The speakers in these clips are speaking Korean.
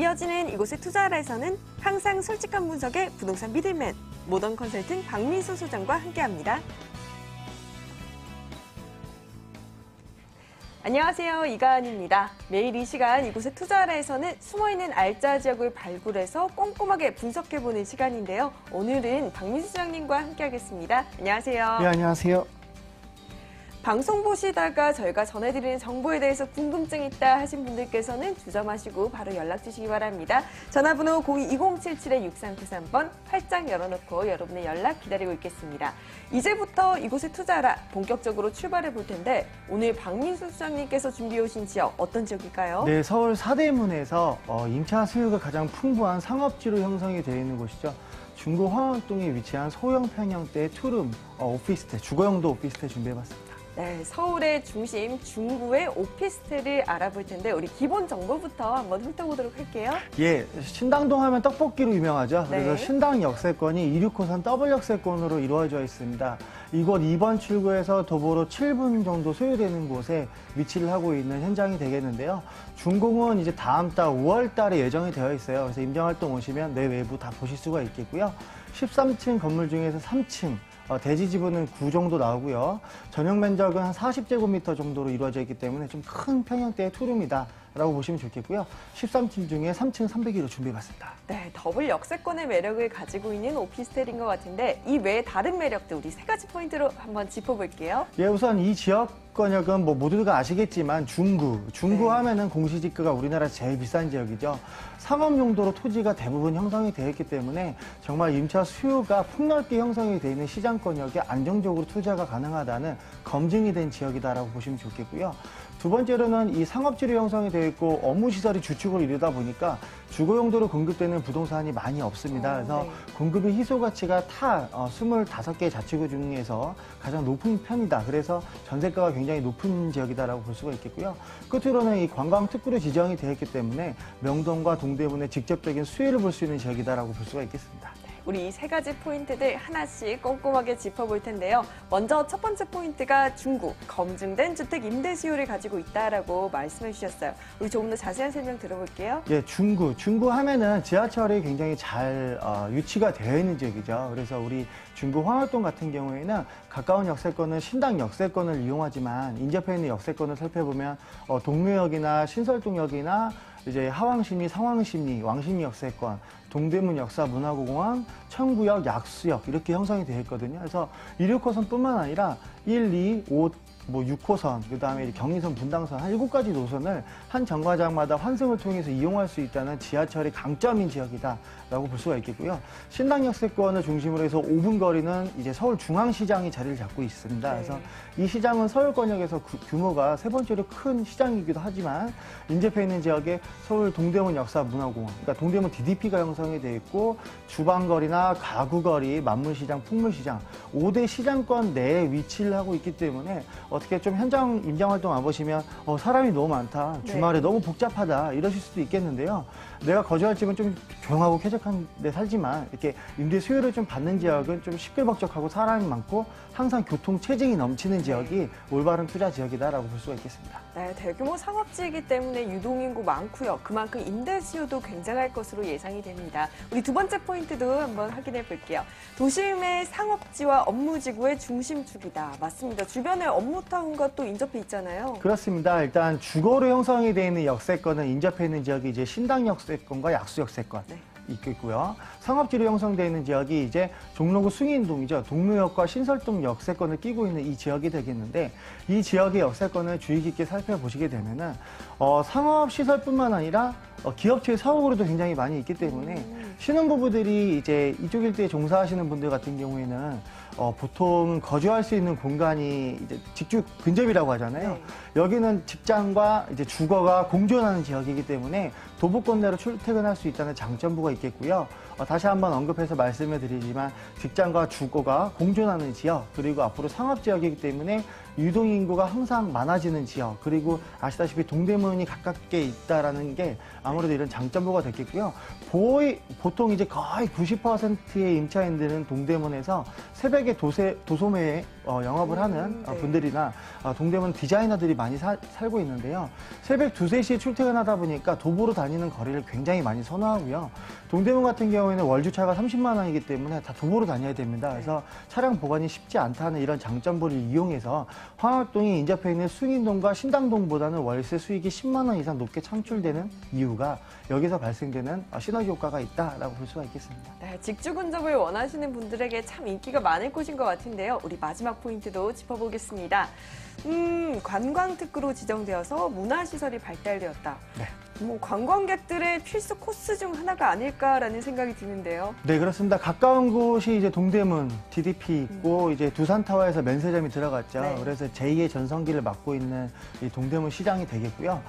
이어지는 이곳에 투자하라에서는 항상 솔직한 분석의 부동산 미들맨 모던 컨설팅 박민수 소장과 함께합니다. 안녕하세요. 이가은입니다. 매일 이 시간 이곳에 투자하라에서는 숨어있는 알짜 지역을 발굴해서 꼼꼼하게 분석해보는 시간인데요. 오늘은 박민수 소장님과 함께하겠습니다. 안녕하세요. 네, 안녕하세요. 방송 보시다가 저희가 전해드리는 정보에 대해서 궁금증 있다 하신 분들께서는 주저마시고 바로 연락 주시기 바랍니다. 전화번호 02-2077-6393번 활짝 열어놓고 여러분의 연락 기다리고 있겠습니다. 이제부터 이곳에 투자하라 본격적으로 출발해 볼 텐데 오늘 박민수 소장님께서 준비해 오신 지역 어떤 지역일까요? 네, 서울 사대문에서 임차 수요가 가장 풍부한 상업지로 형성이 되어 있는 곳이죠. 중구 황학동에 위치한 소형 평형대 투룸 오피스텔, 주거용도 오피스텔 준비해봤습니다. 네, 서울의 중심 중구의 오피스텔을 알아볼 텐데 우리 기본 정보부터 한번 훑어보도록 할게요. 예, 신당동 하면 떡볶이로 유명하죠. 그래서 네. 신당 역세권이 26호선 더블 역세권으로 이루어져 있습니다. 이곳 2번 출구에서 도보로 7분 정도 소요되는 곳에 위치를 하고 있는 현장이 되겠는데요. 준공은 이제 다음 달 5월 달에 예정이 되어 있어요. 그래서 임장활동 오시면 내외부 다 보실 수가 있겠고요. 13층 건물 중에서 3층 대지 지분은 9 정도 나오고요. 전용 면적은 한 40제곱미터 정도로 이루어져 있기 때문에 좀 큰 평형대의 투룸이다 라고 보시면 좋겠고요. 13층 중에 3층 301호 준비해봤습니다. 네, 더블 역세권의 매력을 가지고 있는 오피스텔인 것 같은데 이 외에 다른 매력들 우리 세 가지 포인트로 한번 짚어볼게요. 예, 우선 이 지역 권역은 뭐 모두가 아시겠지만 중구 네. 하면은 공시지가가 우리나라에서 제일 비싼 지역이죠. 상업 용도로 토지가 대부분 형성이 되어 있기 때문에 정말 임차 수요가 폭넓게 형성이 되어 있는 시장 권역에 안정적으로 투자가 가능하다는 검증이 된 지역이다라고 보시면 좋겠고요. 두 번째로는 이 상업지로 형성이 되어 있고 업무시설이 주축을 이루다 보니까 주거 용도로 공급되는 부동산이 많이 없습니다. 그래서 네. 공급의 희소 가치가 타 25개 자치구 중에서 가장 높은 편이다. 그래서 전세가가 굉장히 높은 지역이다라고 볼 수가 있겠고요. 끝으로는 이 관광 특구로 지정이 되어 있기 때문에 명동과 동대문의 직접적인 수혜를 볼 수 있는 지역이다라고 볼 수가 있겠습니다. 우리 이 세 가지 포인트들 하나씩 꼼꼼하게 짚어볼 텐데요. 먼저 첫 번째 포인트가 중구, 검증된 주택 임대 수요를 가지고 있다라고 말씀해 주셨어요. 우리 조금 더 자세한 설명 들어볼게요. 예, 중구 하면은 지하철이 굉장히 잘 유치가 되어 있는 지역이죠. 그래서 우리 중구 황학동 같은 경우에는 가까운 역세권은 신당 역세권을 이용하지만 인접해 있는 역세권을 살펴보면 동묘역이나 신설동역이나 이제 하왕심리, 상왕심리, 왕심리 역세권, 동대문 역사 문화공원, 청구역, 약수역 이렇게 형성이 되어 있거든요. 그래서 16호선뿐만 아니라 1, 2, 5, 6호선, 그 다음에 경의선, 분당선 한 7가지 노선을 한 정거장마다 환승을 통해서 이용할 수 있다는 지하철의 강점인 지역이다라고 볼 수가 있겠고요. 신당 역세권을 중심으로 해서 5분 거리는 이제 서울 중앙시장이 자리를 잡고 있습니다. 그래서 이 시장은 서울 권역에서 규모가 세 번째로 큰 시장이기도 하지만 인접해 있는 지역에 서울 동대문 역사문화공원, 그러니까 동대문 DDP가 형성이 되어 있고 주방거리나 가구거리, 만물시장, 풍물시장 5대 시장권 내에 위치를 하고 있기 때문에 어떻게 좀 현장 임장활동 와보시면 사람이 너무 많다, 주말에 너무 복잡하다 이러실 수도 있겠는데요. 내가 거주할 집은 좀 조용하고 쾌적한 데 살지만 이렇게 임대 수요를 좀 받는 지역은 좀 시끌벅적하고 사람이 많고 항상 교통 체증이 넘치는 지역이 올바른 투자 지역이다라고 볼 수가 있겠습니다. 네, 대규모 상업지이기 때문에 유동인구 많고요. 그만큼 임대 수요도 굉장할 것으로 예상이 됩니다. 우리 두 번째 포인트도 한번 확인해 볼게요. 도심의 상업지와 업무지구의 중심축이다. 맞습니다. 주변에 업무타운과 또 인접해 있잖아요. 그렇습니다. 일단 주거로 형성이 되어 있는 역세권은 인접해 있는 지역이 이제 신당 역세권과 약수 역세권. 네. 있겠고요. 상업지로 형성되어 있는 지역이 이제 종로구 숭인동이죠. 동묘역과 신설동 역세권을 끼고 있는 이 지역이 되겠는데 이 지역의 역세권을 주의 깊게 살펴보시게 되면은 상업시설뿐만 아니라 기업체의 사옥으로도 굉장히 많이 있기 때문에 신혼부부들이 이제 이쪽 일대에 종사하시는 분들 같은 경우에는 보통 거주할 수 있는 공간이 이제 직주 근접이라고 하잖아요. 네. 여기는 직장과 이제 주거가 공존하는 지역이기 때문에 도보권 내로 출퇴근할 수 있다는 장점부가 있겠고요. 다시 한번 언급해서 말씀을 드리지만 직장과 주거가 공존하는 지역, 그리고 앞으로 상업지역이기 때문에 유동인구가 항상 많아지는 지역, 그리고 아시다시피 동대문이 가깝게 있다라는 게 아무래도 이런 장점부가 됐겠고요. 보통 이제 거의 90%의 임차인들은 동대문에서 새벽에 도소매에 영업을 하는 네. 분들이나 동대문 디자이너들이 많이 살고 있는데요. 새벽 2, 3시에 출퇴근하다 보니까 도보로 다니는 거리를 굉장히 많이 선호하고요. 동대문 같은 경우에는 월주차가 30만 원이기 때문에 다 도보로 다녀야 됩니다. 그래서 차량 보관이 쉽지 않다는 이런 장점들을 이용해서 황학동이 인접해 있는 숭인동과 신당동보다는 월세 수익이 10만 원 이상 높게 창출되는 이유가 여기서 발생되는 시너지 효과가 있다라고 볼 수가 있겠습니다. 네, 직주 근접을 원하시는 분들에게 참 인기가 많을 곳인 것 같은데요. 우리 마지막 포인트도 짚어보겠습니다. 관광특구로 지정되어서 문화시설이 발달되었다. 네. 관광객들의 필수 코스 중 하나가 아닐까라는 생각이 드는데요. 네, 그렇습니다. 가까운 곳이 이제 동대문, DDP 있고, 이제 두산타워에서 면세점이 들어갔죠. 네. 그래서 제2의 전성기를 맡고 있는 이 동대문 시장이 되겠고요.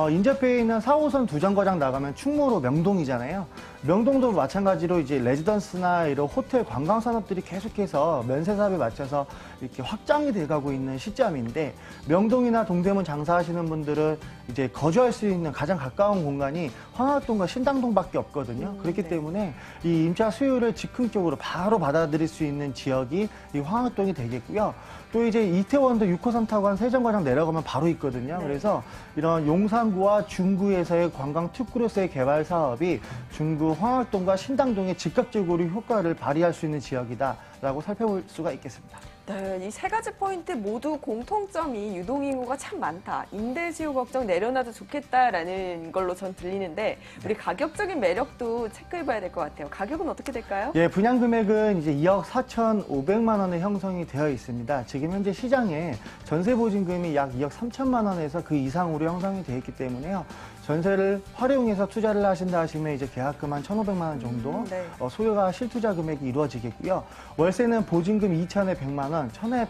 인접해 있는 4호선 두 정거장 나가면 충무로 명동이잖아요. 명동도 마찬가지로 이제 레지던스나 이런 호텔 관광 산업들이 계속해서 면세 사업에 맞춰서 이렇게 확장이 돼가고 있는 시점인데, 명동이나 동대문 장사하시는 분들은 이제 거주할 수 있는 가장 가까운 공간이 황학동과 신당동밖에 없거든요. 그렇기 네. 때문에 이 임차 수요를 즉흥적으로 바로 받아들일 수 있는 지역이 이 황학동이 되겠고요. 또 이제 이태원도 6호선 타고 한 세정거장 내려가면 바로 있거든요. 네. 그래서 이런 용산구와 중구에서의 관광 특구로서의 개발 사업이 중구 황학동과 신당동에 즉각적으로 효과를 발휘할 수 있는 지역이다라고 살펴볼 수가 있겠습니다. 네, 이 세 가지 포인트 모두 공통점이 유동인구가 참 많다. 임대 수요 걱정 내려놔도 좋겠다라는 걸로 전 들리는데 우리 가격적인 매력도 체크해봐야 될 것 같아요. 가격은 어떻게 될까요? 예, 분양 금액은 이제 2억 4,500만 원에 형성이 되어 있습니다. 지금 현재 시장에 전세 보증금이 약 2억 3천만 원에서 그 이상으로 형성이 되어 있기 때문에요. 전세를 활용해서 투자를 하신다 하시면 이제 계약금 한 1,500만 원 정도 네. 소요가 실투자 금액이 이루어지겠고요. 월세는 보증금 2천에 100만 원, 2천에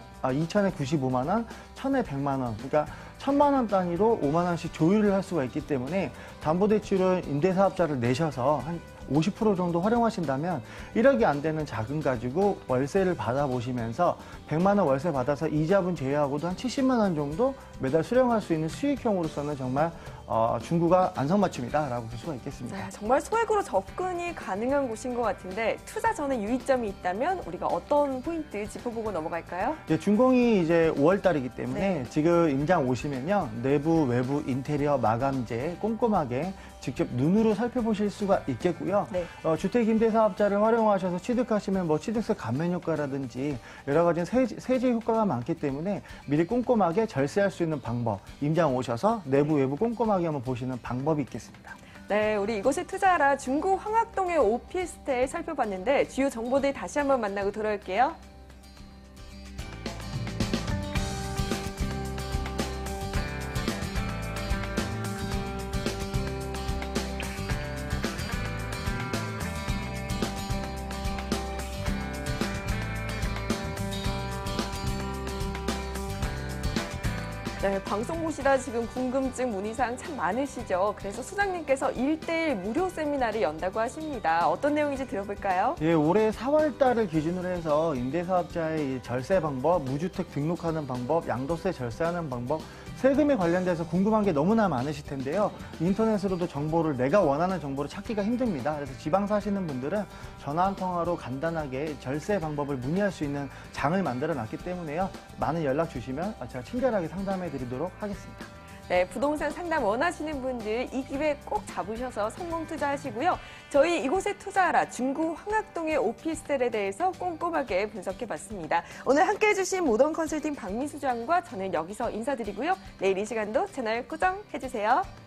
95만 원, 1,000에 100만 원. 그러니까 1,000만 원 단위로 5만 원씩 조율을 할 수가 있기 때문에 담보대출을 임대사업자를 내셔서 한 50% 정도 활용하신다면 1억이 안 되는 자금 가지고 월세를 받아보시면서 100만 원 월세 받아서 이자분 제외하고도 한 70만 원 정도 매달 수령할 수 있는 수익형으로서는 정말 중구가 안성맞춤이다라고 볼 수가 있겠습니다. 네, 정말 소액으로 접근이 가능한 곳인 것 같은데 투자 전에 유의점이 있다면 우리가 어떤 포인트 짚어보고 넘어갈까요? 예, 준공이 이제 5월 달이기 때문에 네. 지금 임장 오시면요. 내부, 외부, 인테리어, 마감재 꼼꼼하게 직접 눈으로 살펴보실 수가 있겠고요. 네. 주택임대사업자를 활용하셔서 취득하시면 뭐 취득세 감면 효과라든지 여러 가지 세제 효과가 많기 때문에 미리 꼼꼼하게 절세할 수 있는 방법, 임장 오셔서 내부, 외부 꼼꼼하게 한번 보시는 방법이 있겠습니다. 네, 우리 이곳에 투자하라 중구 황학동의 오피스텔 살펴봤는데 주요 정보들 다시 한번 만나고 돌아올게요. 네, 방송 보시다 지금 궁금증, 문의사항 참 많으시죠? 그래서 소장님께서 1:1 무료 세미나를 연다고 하십니다. 어떤 내용인지 들어볼까요? 예, 올해 4월 달을 기준으로 해서 임대사업자의 절세 방법, 무주택 등록하는 방법, 양도세 절세하는 방법, 세금에 관련돼서 궁금한 게 너무나 많으실 텐데요. 인터넷으로도 정보를 내가 원하는 정보를 찾기가 힘듭니다. 그래서 지방 사시는 분들은 전화 한 통화로 간단하게 절세 방법을 문의할 수 있는 장을 만들어 놨기 때문에요. 많은 연락 주시면 제가 친절하게 상담해 드리도록 하겠습니다. 네, 부동산 상담 원하시는 분들 이 기회 꼭 잡으셔서 성공 투자하시고요. 저희 이곳에 투자하라 중구 황학동의 오피스텔에 대해서 꼼꼼하게 분석해봤습니다. 오늘 함께해 주신 모던 컨설팅 박미수 주장과 저는 여기서 인사드리고요. 내일 이 시간도 채널 고정해주세요.